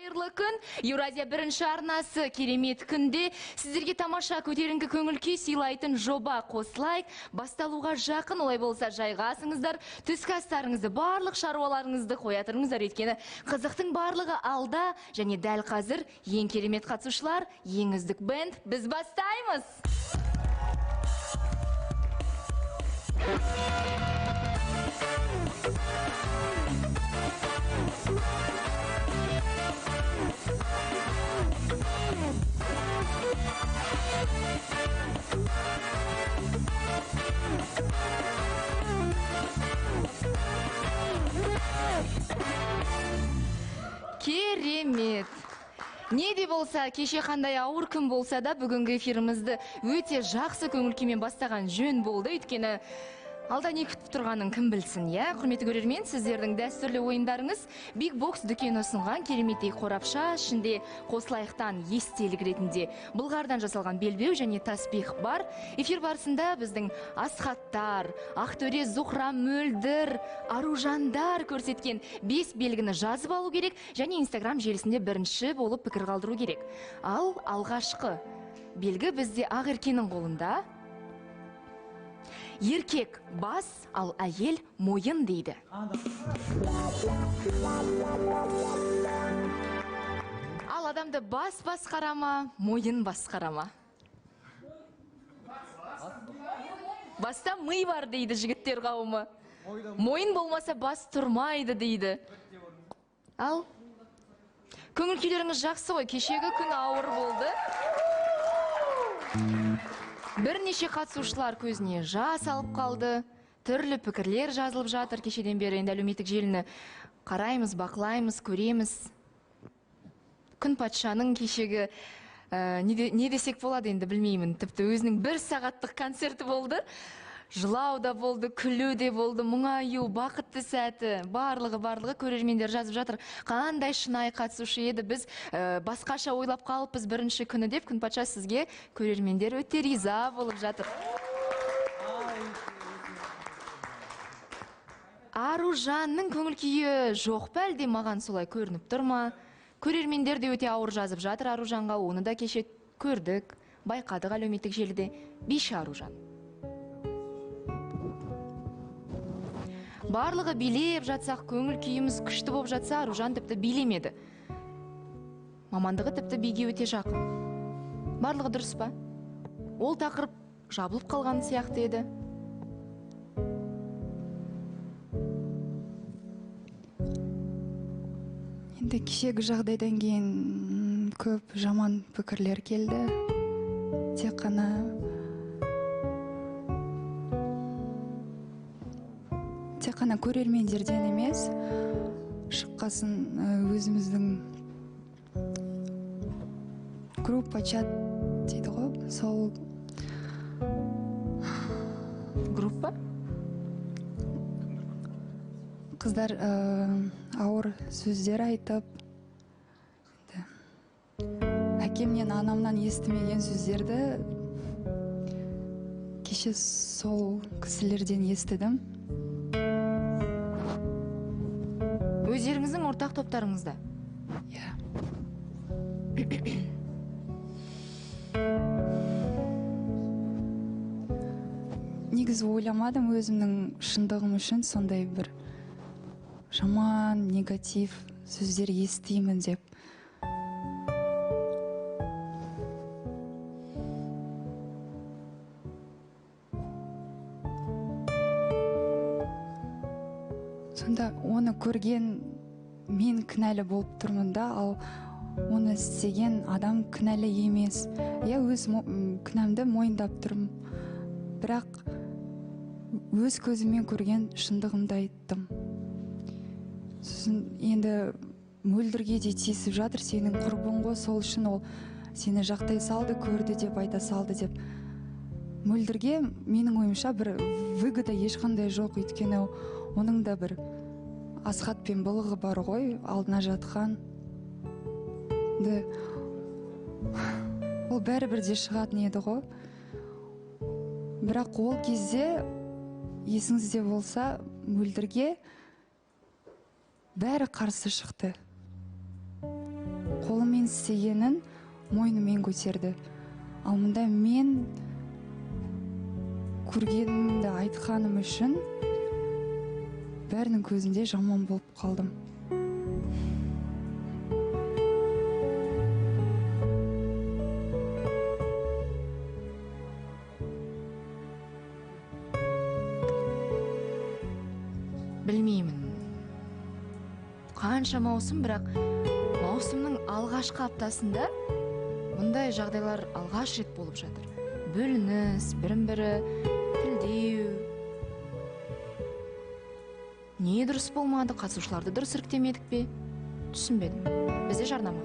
Қайырлы күн, Еуразия бірінші арнасы керемет күнде сіздерге тамаша көтеріңкі көңіл күй сыйлайтын жоба қосылайық. Басталуға жақын, олай болса жайғасыңыздар, түскі астарыңызды, барлық шаруаларыңызды қоятырыңыздар, өйткені қызықтың барлығы алда, және дәл қазір ең керемет қатысушылар, ең үздік бенд, біз бастаймыз. Керемет! Не де болса, кеше қандай ауыр күн болса да, бүгінгі эфирімізді өте жақсы көңіл күймен бастаған жөн болды. Өйткені алда не күтіп тұрғанын кім білсін, я? Құрметті көрермен, сіздердің дәстүрлі ойындарыңыз Big Box дүкені ұсынған кереметтей қорапша, ішінде қосылайықтан естелік ретінде былғардан жасалған белбеу және таспих бар. Эфир барысында біздің Асхаттар, Ақтөре, Зухра, Мөлдір, Аружандар көрсеткен 5 белгіні жазып алу керек және Instagram желісінде бірінші болып пікір қалдыру керек. Ал алғашқы белгі бізде Ақеркенің қолында. Еркек бас, ал әйел мойын дейді. Ал адамды бас қарама, мойын қарама. Баста мы бар дейді жігіттер қауымы. Мойын болмаса бас тұрмайды дейді. Ал көңіл күйлеріңіз жақсы ғой, кешегі күн ауыр болды. Бірнеше қатысушылар көзіне жас алып қалды, түрлі пікірлер жазылып жатыр кешеден бері. Енді әлеуметтік желіні қараймыз, бақылаймыз, көреміз. Күн патшаның кешегі не десек болады енді білмеймін. Тіпті өзінің 1 сағаттық концерті болды. Жылау да болды, күлу де болды, мұңаю, бақытты сәті, барлығы көрермендер жазып жатыр. Қандай шынайы қатысушы еді, біз басқаша ойлап қалыппыз бірінші күні деп. Күн патша сізге көрермендер өте риза болып жатыр. Аружанның көңіл күйі жоқ па әлде, маған солай көрініп тұр ма? Көрермендер де өте ауыр жазып жатыр Аружанға, оны да кеше көрдік, байқадық әлеуметтік желіде. Биші Аружан. Барлығы билеп жатсақ, көңіл күйіміз күшті болып жатса, Аружан тіпті билемеді. Мамандығы тіпті биге өте жақын. Барлығы дұрыс па? Ол тақырып жабылып қалған сияқты еді. Енді кешегі жағдайдан кейін көп жаман пікірлер келді. Тек қана көрермендерден емес, шыққасын өзіміздің группа чат дейді ғой, сол группа? Қыздар ауыр сөздер айтып, әкемнен, анамнан естімеген сөздерді кеше сол кісілерден естідім. Өздеріңіздің ортақ топтарыңызда? Иә. Негізі ойламадым өзімнің шындығым үшін сондай бір жаман, негатив сөздер естимін деп. Сонда оны көрген мен кінәлі болып тұрмын да, ал оны істеген адам кінәлі емес. Я өз кінәмді мойындап тұрмын, бірақ өз көзіммен көрген шындығымды айттым. Сосын енді Мөлдірге де тиісіп жатыр, сенің құрбың ғой, сол үшін ол сені жақтай салды, көрді деп айта салды деп. Мөлдірге менің ойымша бір выгода ешқандай жоқ, өйткені оның да бір Асхат пен былығы бар ғой, алдына жатқан. Ол бәрі бірде шығатын еді ғой. Бірақ ол кезде, есіңізде болса, Мөлдірге бәрі қарсы шықты. істегенін мойнымен көтерді. Ал мұнда мен көргенімді айтқаным үшін бәрінің көзінде жаман болып қалдым. Білмеймін. Қанша маусым, бірақ маусымның алғашқы аптасында мұндай жағдайлар алғаш рет болып жатыр. Бөлініс, бірін-бірі тілдеу. Не дұрыс болмады, қатысушыларды дұрыс іріктемедік пе? Түсінбедім. Бізде жарнама.